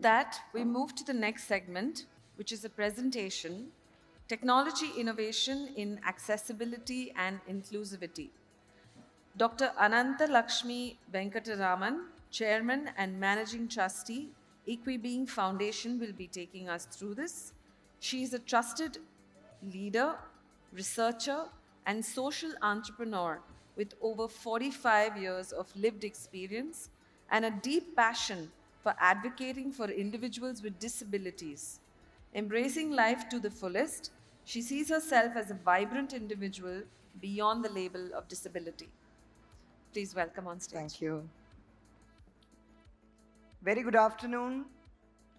that, we move to the next segment, which is a presentation, Technology Innovation in Accessibility and Inclusivity. Dr. Ananthalakshmi Venkitaraman, Chairman and Managing Trustee, Equibeing Foundation, will be taking us through this. She is a trusted leader, researcher, and social entrepreneur with over 45 years of lived experience and a deep passion for advocating for individuals with disabilities. Embracing life to the fullest, she sees herself as a vibrant individual beyond the label of disability. Please welcome on stage. Thank you. Very good afternoon.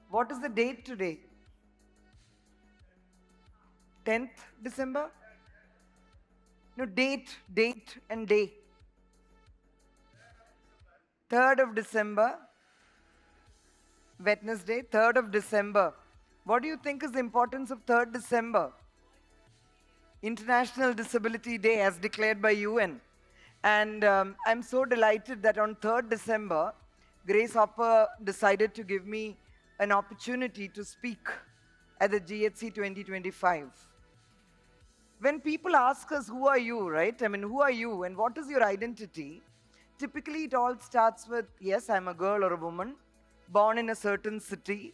What is the date today? 10th December? No, date and day. 3rd of December, Wednesday, 3rd of December. What do you think is the importance of 3rd December? International Disability Day as declared by UN. And I'm so delighted that on 3rd December, Grace Hopper decided to give me an opportunity to speak at the GHCI 2025. When people ask us, who are you, right? I mean, who are you and what is your identity? Typically, it all starts with, yes, I'm a girl or a woman, born in a certain city,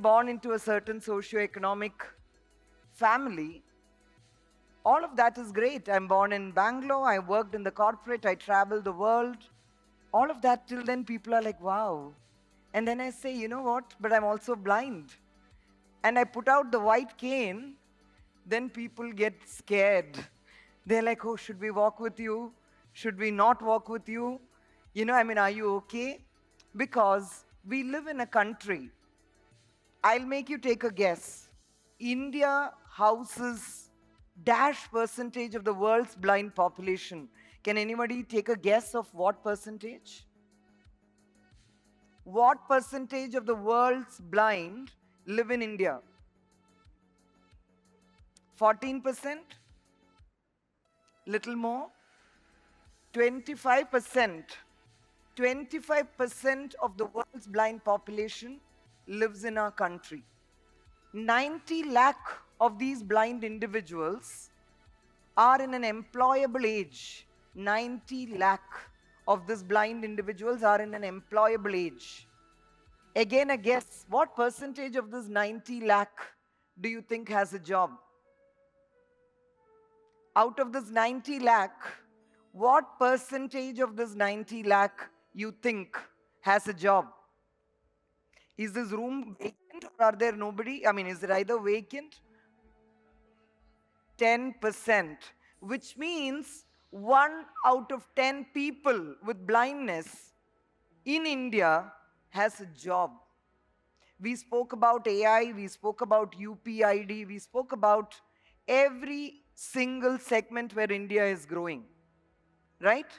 born into a certain socio-economic family. All of that is great. I'm born in Bangalore, I worked in the corporate, I traveled the world. All of that, till then people are like, wow. And then I say, you know what, but I'm also blind. And I put out the white cane, then people get scared. They're like, oh, should we walk with you? Should we not walk with you? Are you okay? Because we live in a country. I'll make you take a guess. India houses dash percentage of the world's blind population. Can anybody take a guess of what percentage? What percentage of the world's blind live in India? 14%? Little more? 25%. 25% of the world's blind population lives in our country. 90 lakh of these blind individuals are in an employable age. 90 lakh of these blind individuals are in an employable age. Again, a guess, what percentage of this 90 lakh do you think has a job? Out of this 90 lakh, what percentage of this 90 lakh you think has a job? Is this room vacant or are there nobody? Is it either vacant? 10%, which means 1 out of 10 people with blindness in India has a job. We spoke about AI, we spoke about UPID, we spoke about every single segment where India is growing, right?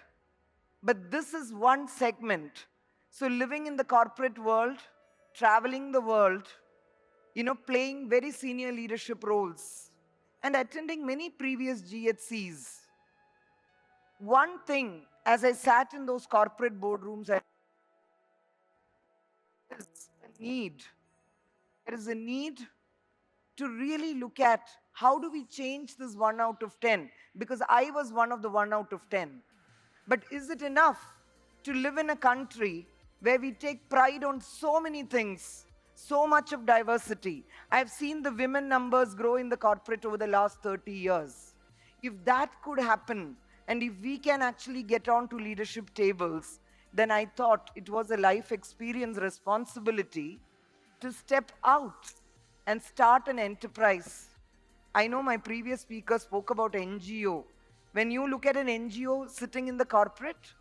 But this is one segment. So living in the corporate world, traveling the world, playing very senior leadership roles, and attending many previous GHCs. One thing, as I sat in those corporate boardrooms, there is a need to really look at how do we change this 1 out of 10? Because I was one of the 1 out of 10. But is it enough to live in a country where we take pride on so many things, so much of diversity? I've seen the women numbers grow in the corporate over the last 30 years. If that could happen, and if we can actually get on to leadership tables, then I thought it was a life experience responsibility to step out and start an enterprise. I know my previous speaker spoke about NGO. When you look at an NGO sitting in the corporate,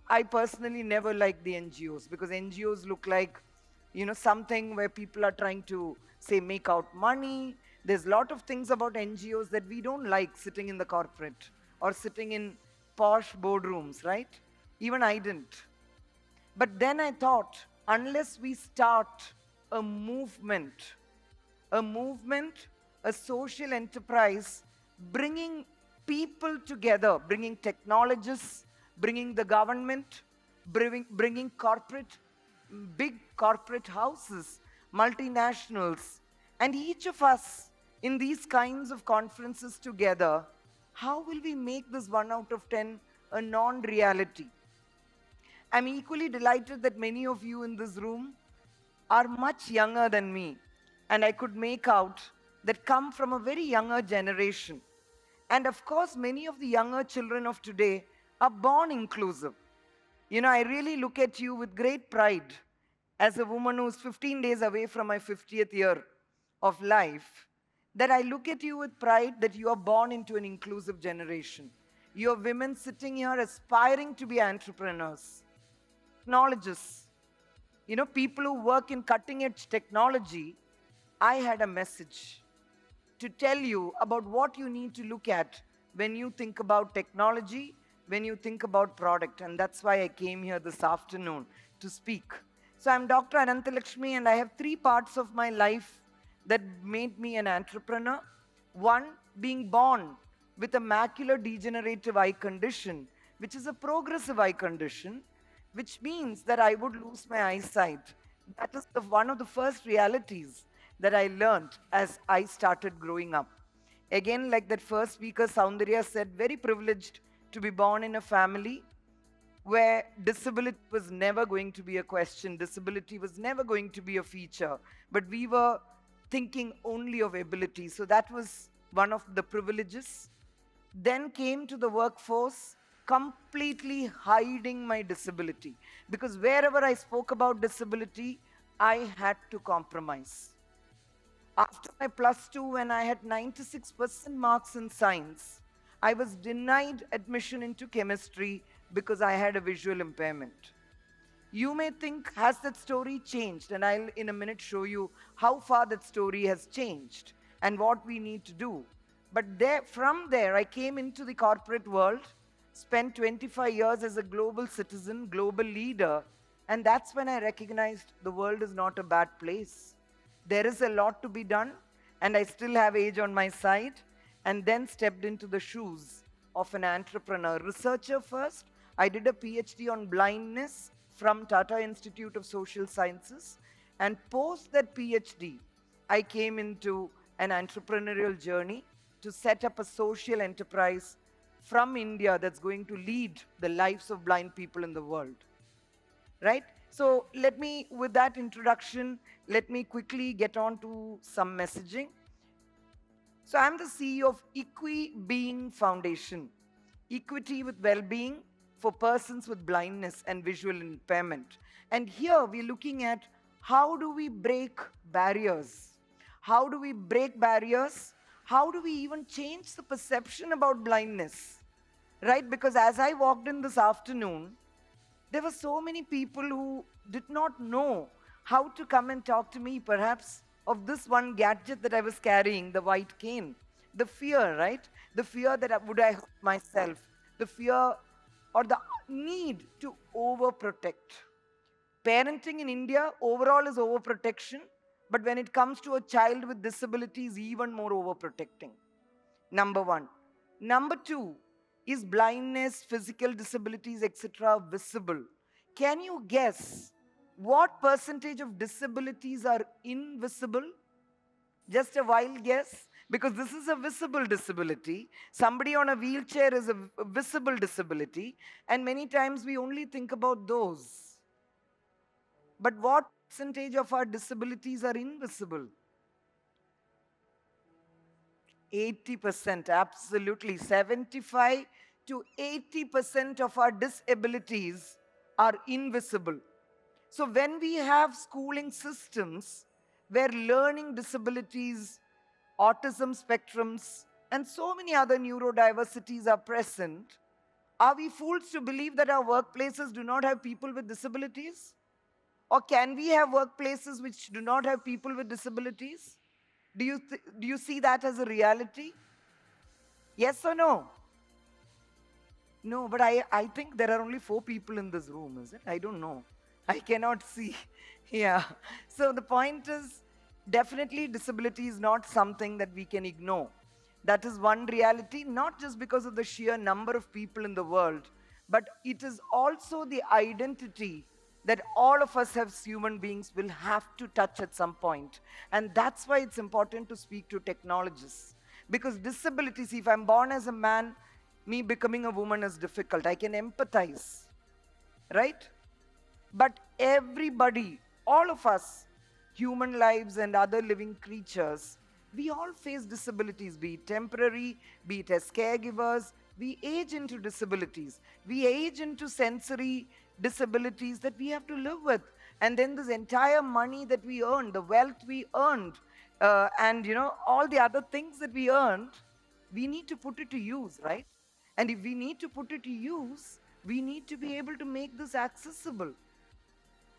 I personally never like the NGOs, because NGOs look like, something where people are trying to, say, make out money. There's a lot of things about NGOs that we don't like sitting in the corporate or sitting in posh boardrooms, right? Even I didn't. But then I thought, unless we start a movement, a social enterprise, bringing people together, bringing technologists, bringing the government, bringing corporate, big corporate houses, multinationals, and each of us in these kinds of conferences together, how will we make this 1 out of 10 a non-reality? I'm equally delighted that many of you in this room are much younger than me, and I could make out that come from a very younger generation. And of course, many of the younger children of today are born inclusive. You know, I really look at you with great pride as a woman who's 15 days away from my 50th year of life, that I look at you with pride that you are born into an inclusive generation. You are women sitting here aspiring to be entrepreneurs, technologists, you know, people who work in cutting edge technology. I had a message to tell you about what you need to look at when you think about technology, when you think about product. And that's why I came here this afternoon to speak. So I'm Dr. Ananthalakshmi, and I have 3 parts of my life that made me an entrepreneur. One, being born with a macular degenerative eye condition, which is a progressive eye condition, which means that I would lose my eyesight. That is one of the first realities that I learned as I started growing up. Again, like that first speaker, Soundarya said, very privileged to be born in a family where disability was never going to be a question, disability was never going to be a feature, but we were thinking only of ability. So that was one of the privileges. Then came to the workforce, completely hiding my disability, because wherever I spoke about disability, I had to compromise. After my +2, when I had 96% marks in science, I was denied admission into chemistry because I had a visual impairment. You may think, has that story changed? And I'll in a minute show you how far that story has changed and what we need to do. But from there, I came into the corporate world, spent 25 years as a global citizen, global leader, and that's when I recognized the world is not a bad place. There is a lot to be done, and I still have age on my side, and then stepped into the shoes of an entrepreneur. Researcher first, I did a PhD on blindness from Tata Institute of Social Sciences, and post that PhD, I came into an entrepreneurial journey to set up a social enterprise from India that's going to lead the lives of blind people in the world. Right? So with that introduction, let me quickly get on to some messaging. So I'm the CEO of Equi-Being Foundation, equity with well-being for persons with blindness and visual impairment. And here we're looking at how do we break barriers? How do we break barriers? How do we even change the perception about blindness? Right? Because as I walked in this afternoon, there were so many people who did not know how to come and talk to me, perhaps, of this one gadget that I was carrying, the white cane. The fear, right? The fear that would I hurt myself? The fear or the need to overprotect. Parenting in India overall is overprotection, but when it comes to a child with disabilities, even more overprotecting. Number one. Number two, is blindness, physical disabilities, etc. visible? Can you guess what percentage of disabilities are invisible? Just a wild guess? Because this is a visible disability. Somebody on a wheelchair is a visible disability, and many times we only think about those. But what percentage of our disabilities are invisible? 80%, absolutely. 75 to 80% of our disabilities are invisible. So when we have schooling systems where learning disabilities, autism spectrums, and so many other neurodiversities are present, are we fools to believe that our workplaces do not have people with disabilities? Or can we have workplaces which do not have people with disabilities? Do you see that as a reality? Yes or no? No, but I think there are only 4 people in this room, is it? I don't know. I cannot see. Yeah. So the point is, definitely disability is not something that we can ignore. That is one reality, not just because of the sheer number of people in the world, but it is also the identity that all of us as human beings will have to touch at some point. And that's why it's important to speak to technologists. Because disabilities, if I'm born as a man, me becoming a woman is difficult. I can empathize, right? But everybody, all of us, human lives and other living creatures, we all face disabilities, be it temporary, be it as caregivers. We age into disabilities. We age into sensory disabilities that we have to live with. And then this entire money that we earned, the wealth we earned, and all the other things that we earned, we need to put it to use, right? And if we need to put it to use, we need to be able to make this accessible.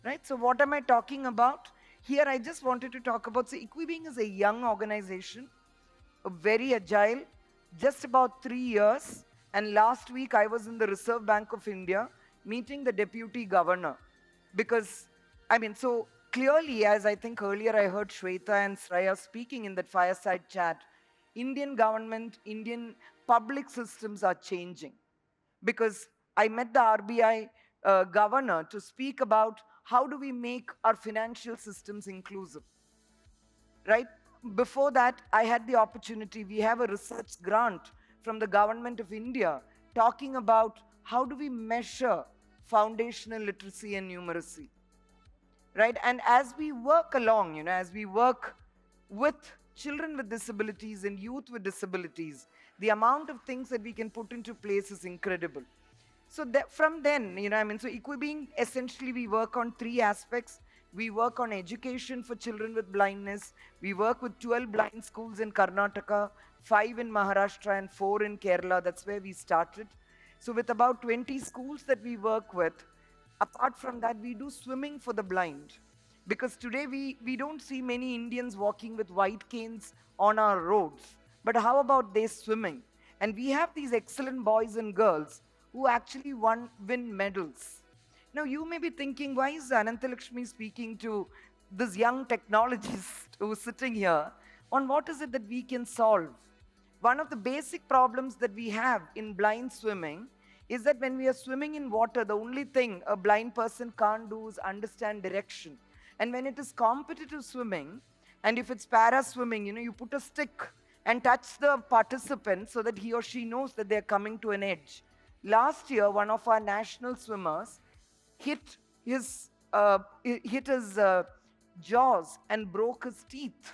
Right? So what am I talking about? Here I just wanted to talk about, so Equibeing is a young organization, very agile, just about 3 years. And last week I was in the Reserve Bank of India meeting the Deputy Governor. Because, so clearly, as I think earlier I heard Shweta and Sraya speaking in that fireside chat, Indian government, Indian public systems are changing. Because I met the RBI governor to speak about how do we make our financial systems inclusive, right? Before that, I had the opportunity, we have a research grant from the government of India talking about how do we measure foundational literacy and numeracy, right? And as we work along, as we work with children with disabilities and youth with disabilities, the amount of things that we can put into place is incredible. So from then, so Equibeing, essentially we work on 3 aspects. We work on education for children with blindness. We work with 12 blind schools in Karnataka, 5 in Maharashtra and 4 in Kerala. That's where we started. So with about 20 schools that we work with, apart from that, we do swimming for the blind. Because today we don't see many Indians walking with white canes on our roads. But how about they swimming? And we have these excellent boys and girls who actually win medals. Now you may be thinking, why is Ananthalakshmi speaking to this young technologist who's sitting here on what is it that we can solve? One of the basic problems that we have in blind swimming is that when we are swimming in water, the only thing a blind person can't do is understand direction. And when it is competitive swimming, and if it's para swimming, you put a stick and touch the participant so that he or she knows that they're coming to an edge. Last year, one of our national swimmers hit his jaws and broke his teeth.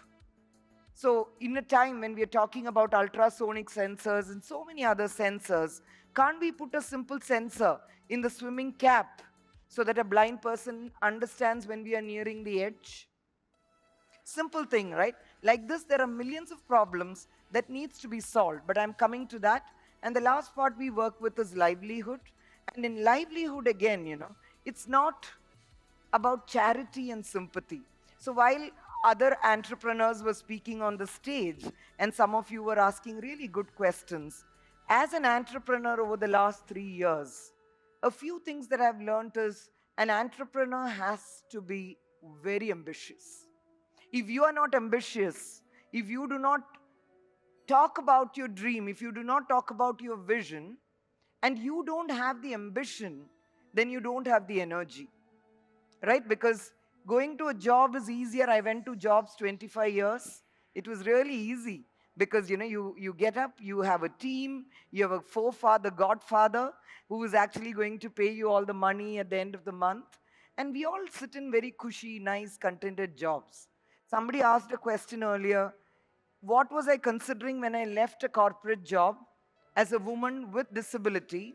So in a time when we are talking about ultrasonic sensors and so many other sensors, can't we put a simple sensor in the swimming cap so that a blind person understands when we are nearing the edge? Simple thing, right? Like this, there are millions of problems that needs to be solved, but I'm coming to that. And the last part we work with is livelihood. And in livelihood, again, it's not about charity and sympathy. So while other entrepreneurs were speaking on the stage, and some of you were asking really good questions, as an entrepreneur over the last 3 years, a few things that I've learned is an entrepreneur has to be very ambitious. If you are not ambitious, if you do not talk about your dream, if you do not talk about your vision, and you don't have the ambition, then you don't have the energy, right? Because going to a job is easier. I went to jobs 25 years. It was really easy because, you get up, you have a team, you have a forefather, godfather, who is actually going to pay you all the money at the end of the month. And we all sit in very cushy, nice, contented jobs. Somebody asked a question earlier, what was I considering when I left a corporate job as a woman with disability?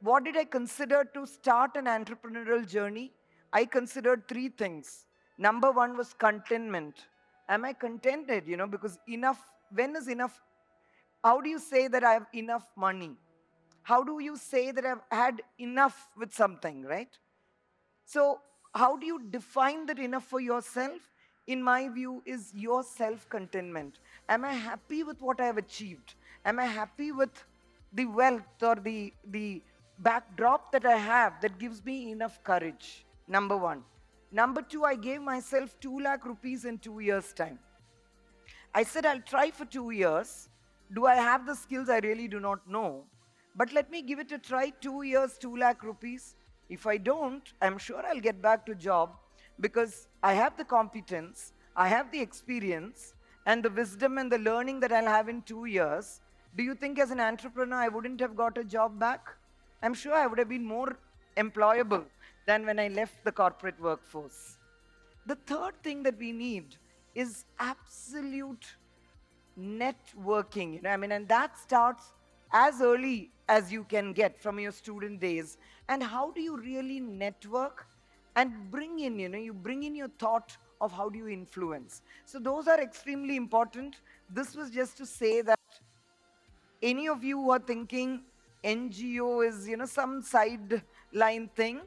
What did I consider to start an entrepreneurial journey? I considered 3 things. Number 1 was contentment. Am I contented? Because enough, when is enough? How do you say that I have enough money? How do you say that I've had enough with something, right? So how do you define that enough for yourself? In my view, is your self-contentment. Am I happy with what I have achieved? Am I happy with the wealth or the backdrop that I have that gives me enough courage? Number 1. Number 2, I gave myself 2 lakh rupees in 2 years' time. I said, I'll try for 2 years. Do I have the skills? I really do not know. But let me give it a try. 2 years, 2 lakh rupees. If I don't, I'm sure I'll get back to job because I have the competence, I have the experience, and the wisdom and the learning that I'll have in 2 years. Do you think as an entrepreneur I wouldn't have got a job back? I'm sure I would have been more employable than when I left the corporate workforce. The third thing that we need is absolute networking, and that starts as early as you can get from your student days. And how do you really network and bring in, you bring in your thought of how do you influence. So those are extremely important. This was just to say that any of you who are thinking NGO is, some sideline thing,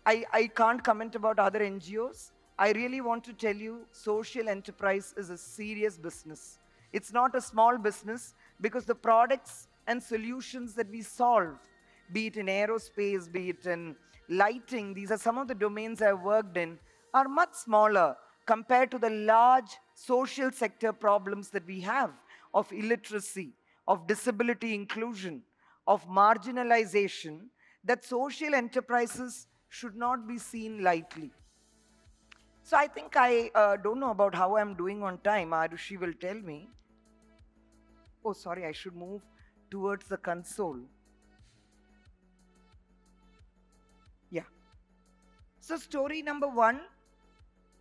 I can't comment about other NGOs. I really want to tell you, social enterprise is a serious business. It's not a small business because the products and solutions that we solve, be it in aerospace, be it in lighting, these are some of the domains I've worked in, are much smaller compared to the large social sector problems that we have of illiteracy, of disability inclusion, of marginalization, that social enterprises should not be seen lightly. So I think I don't know about how I'm doing on time. Arushi will tell me. Oh, sorry, I should move towards the console. Yeah. So story number one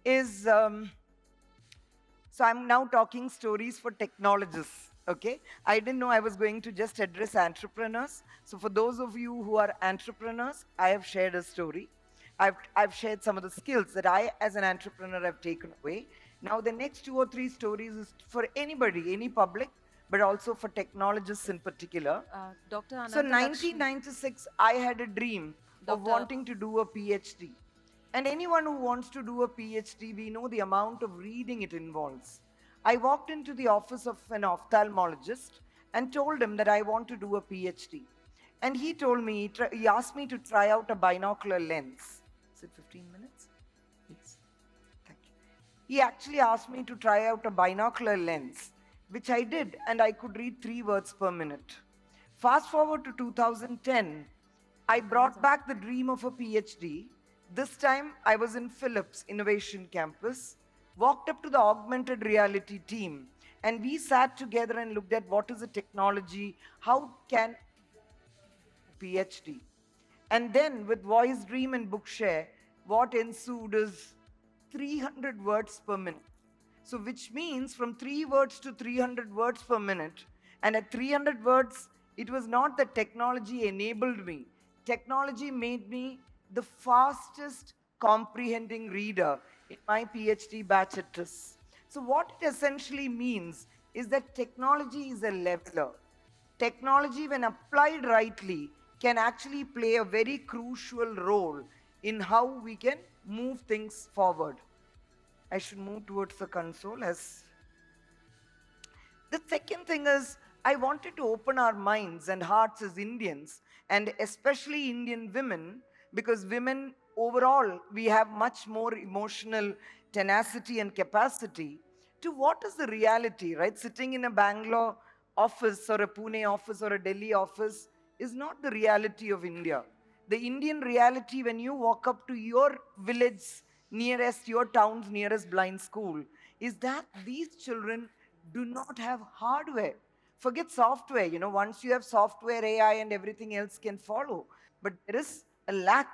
is, so I'm now talking stories for technologists, okay? I didn't know I was going to just address entrepreneurs. So for those of you who are entrepreneurs, I have shared a story. I've shared some of the skills that I, as an entrepreneur, have taken away. Now, the next 2 or 3 stories is for anybody, any public, but also for technologists in particular. Dr. So, Ananthalakshmi, 1996, I had a dream of Doctor- wanting to do a PhD. And anyone who wants to do a PhD, we know the amount of reading it involves. I walked into the office of an ophthalmologist and told him that I want to do a PhD. And he told me, he asked me to try out a binocular lens. Is it 15 minutes? Yes. Thank you. He actually asked me to try out a binocular lens, which I did, and I could read 3 words per minute. Fast forward to 2010, I brought back the dream of a PhD. This time, I was in Philips Innovation Campus, walked up to the augmented reality team, and we sat together and looked at what is the technology, how can PhD. And then with Voice Dream and Bookshare, what ensued is 300 words per minute. So which means from 3 words to 300 words per minute. And at 300 words, it was not that technology enabled me. Technology made me the fastest comprehending reader in my PhD batch at TIS. So what it essentially means is that technology is a leveler. Technology, when applied rightly, can actually play a very crucial role in how we can move things forward. I should move towards the console as... The second thing is, I wanted to open our minds and hearts as Indians, and especially Indian women, because women overall, we have much more emotional tenacity and capacity to what is the reality, right? Sitting in a Bangalore office or a Pune office or a Delhi office is not the reality of India. The Indian reality, when you walk up to your village nearest, your town's nearest blind school, is that these children do not have hardware. Forget software, once you have software, AI and everything else can follow. But there is a lack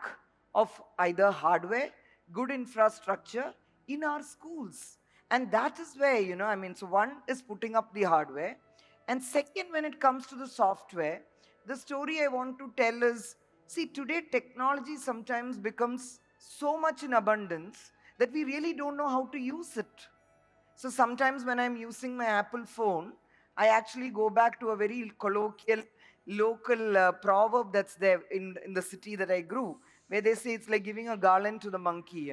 of either hardware, good infrastructure in our schools. And that is where, so one is putting up the hardware. And second, when it comes to the software, the story I want to tell is, see, today technology sometimes becomes so much in abundance that we really don't know how to use it. So sometimes when I'm using my Apple phone, I actually go back to a very colloquial, local proverb that's there in the city that I grew, where they say it's like giving a garland to the monkey,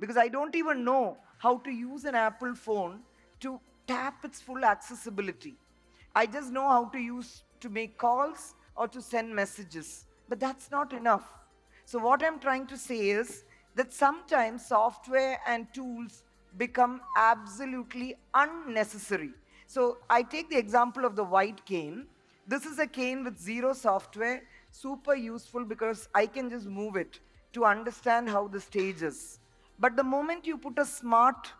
because I don't even know how to use an Apple phone to tap its full accessibility. I just know how to make calls or to send messages, but that's not enough. So what I'm trying to say is that sometimes software and tools become absolutely unnecessary. So I take the example of the white cane. This is a cane with zero software, super useful because I can just move it. to understand how the stage is. But the moment you put a smart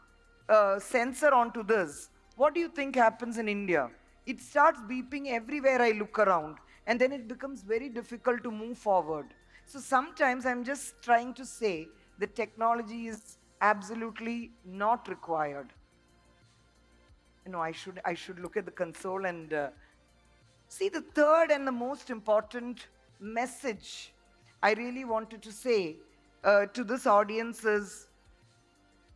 sensor onto this, what do you think happens in India? It starts beeping everywhere I look around, and then it becomes very difficult to move forward. So sometimes I'm just trying to say that technology is absolutely not required. I should look at the console and see, the third and the most important message I really wanted to say to this audience is,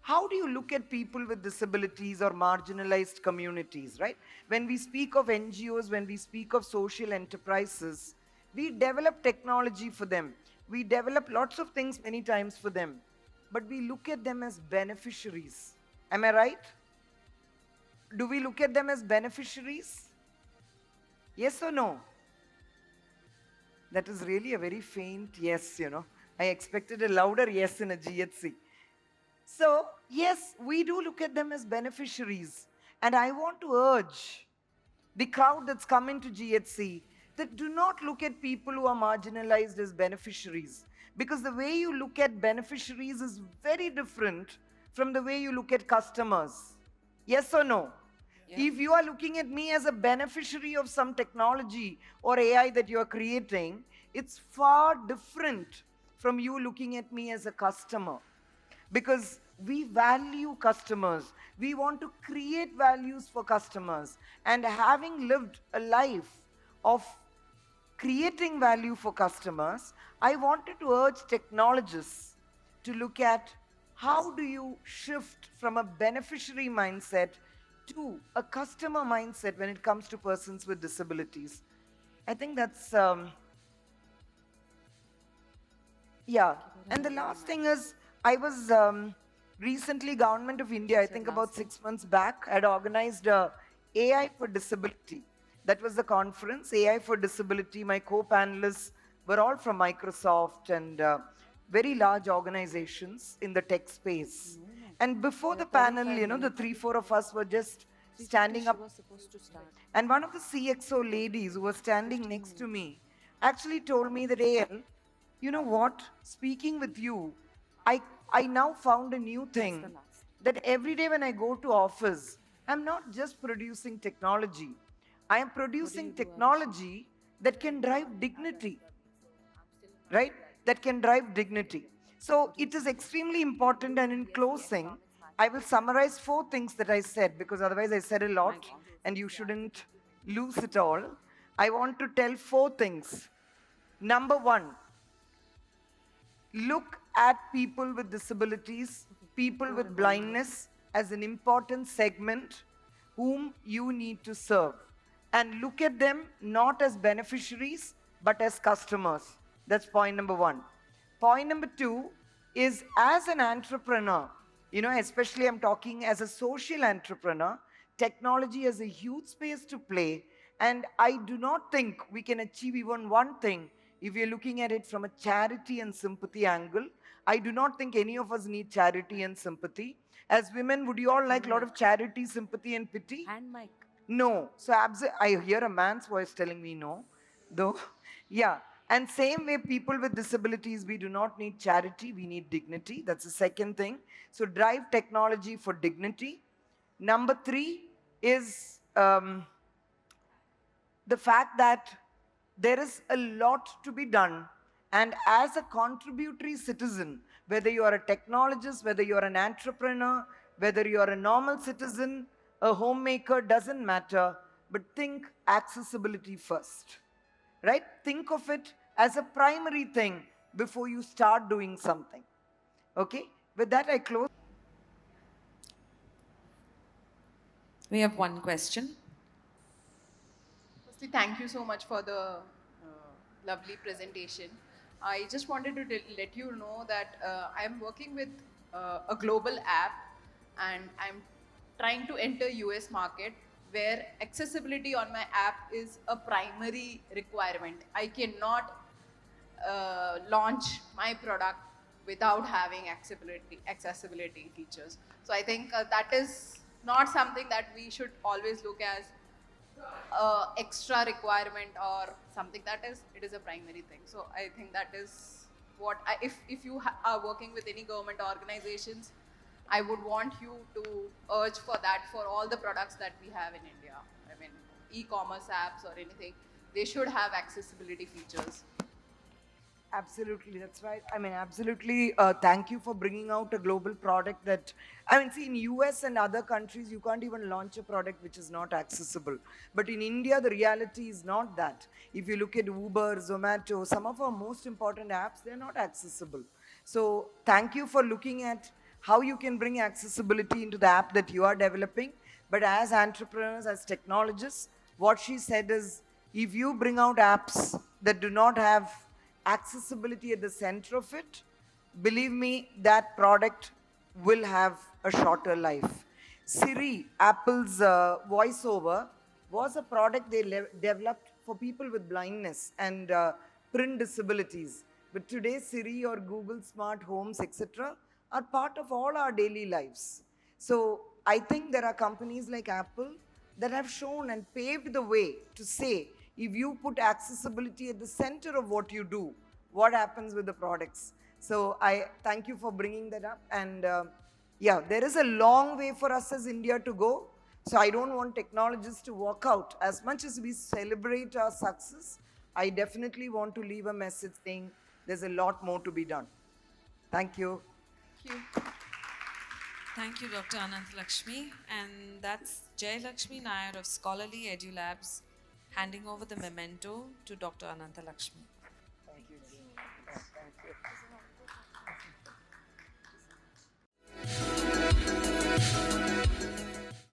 how do you look at people with disabilities or marginalized communities, right? When we speak of NGOs, when we speak of social enterprises, we develop technology for them. We develop lots of things many times for them, but we look at them as beneficiaries. Am I right? Do we look at them as beneficiaries? Yes or no? That is really a very faint yes, you know. I expected a louder yes in a GHC. So, yes, we do look at them as beneficiaries. And I want to urge the crowd that's come into GHC that do not look at people who are marginalized as beneficiaries. Because the way you look at beneficiaries is very different from the way you look at customers. Yes or no? Yeah. If you are looking at me as a beneficiary of some technology or AI that you are creating, it's far different from you looking at me as a customer. Because we value customers. We want to create values for customers. And having lived a life of creating value for customers, I wanted to urge technologists to look at how do you shift from a beneficiary mindset to a customer mindset when it comes to persons with disabilities. I think that's, yeah. And the last thing is, I was recently, Government of India, I think about 6 months back, had organized AI for Disability. That was the conference, AI for Disability. My co-panelists were all from Microsoft and very large organizations in the tech space. And before the panel, you know, the 3-4 of us were just standing up. And one of the CXO ladies who was standing next to me actually told me that, AL, you know what? Speaking with you, I now found a new thing, that every day when I go to office, I'm not just producing technology. I am producing technology that can drive dignity, right? That can drive dignity. So it is extremely important. And in closing, I will summarize 4 things that I said, because otherwise I said a lot and you shouldn't lose it all. I want to tell 4 things. Number 1, look at people with disabilities, people with blindness as an important segment whom you need to serve. And look at them not as beneficiaries, but as customers. That's point number 1. Point number 2 is, as an entrepreneur, you know, especially I'm talking as a social entrepreneur, technology has a huge space to play. And I do not think we can achieve even one thing if we are looking at it from a charity and sympathy angle. I do not think any of us need charity and sympathy. As women, would you all like a lot of charity, sympathy, and pity? Hand mic. No. So I hear a man's voice telling me no, though. Yeah. And same way, people with disabilities, we do not need charity, we need dignity. That's the second thing. So drive technology for dignity. Number 3 is the fact that there is a lot to be done. And as a contributory citizen, whether you are a technologist, whether you are an entrepreneur, whether you are a normal citizen, a homemaker, doesn't matter, but think accessibility first, right? Think of it as a primary thing before you start doing something. Okay? With that, I close. We have one question. Firstly, thank you so much for the lovely presentation. I just wanted to let you know that I'm working with a global app, and I'm trying to enter US market where accessibility on my app is a primary requirement. I cannot launch my product without having accessibility features. So I think that is not something that we should always look as extra requirement or something. That is, it is a primary thing. So I think that is if you are working with any government organizations, I would want you to urge for that for all the products that we have in India. I mean, e-commerce apps or anything, they should have accessibility features. Absolutely, that's right. I mean, absolutely. Thank you for bringing out a global product that, I mean, see, in US and other countries, you can't even launch a product which is not accessible. But in India, the reality is not that. If you look at Uber, Zomato, some of our most important apps, they're not accessible. So thank you for looking at how you can bring accessibility into the app that you are developing. But as entrepreneurs, as technologists, what she said is, if you bring out apps that do not have accessibility at the center of it, believe me, that product will have a shorter life. Siri, Apple's voiceover, was a product they developed for people with blindness and print disabilities. But today, Siri or Google Smart Homes, etc., are part of all our daily lives. So I think there are companies like Apple that have shown and paved the way to say, if you put accessibility at the center of what you do, what happens with the products? So I thank you for bringing that up. And yeah, there is a long way for us as India to go. So I don't want technologists to walk out. As much as we celebrate our success, I definitely want to leave a message saying there's a lot more to be done. Thank you. Thank you. Thank you, Dr. Ananthalakshmi. And that's Jay Lakshmi Nair of Scholarly EduLabs handing over the memento to Dr. Ananthalakshmi. Thank you. Thank you.